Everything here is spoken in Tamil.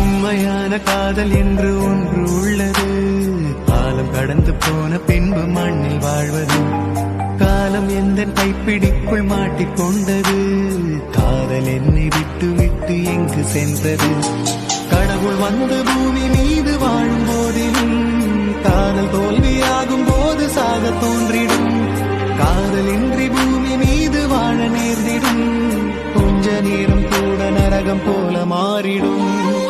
உண்மையான காதல் என்று ஒன்று உள்ளது. காலம் கடந்து போன பின்பு மண்ணில் வாழ்வது. காலம் எந்த கைப்பிடிக்குள் மாட்டிக்கொண்டது. காதல் என்னை விட்டு விட்டு எங்கு சென்றது. கடவுள் வந்து பூமி மீது வாழும் போதிலும் காதல் தோல்வியாகும் போது சாக தோன்றிடும். காதல் இன்றி பூமி மீது வாழ நேர்ந்திடும். கொஞ்ச நேரம் கூட நரகம் போல மாறிடும்.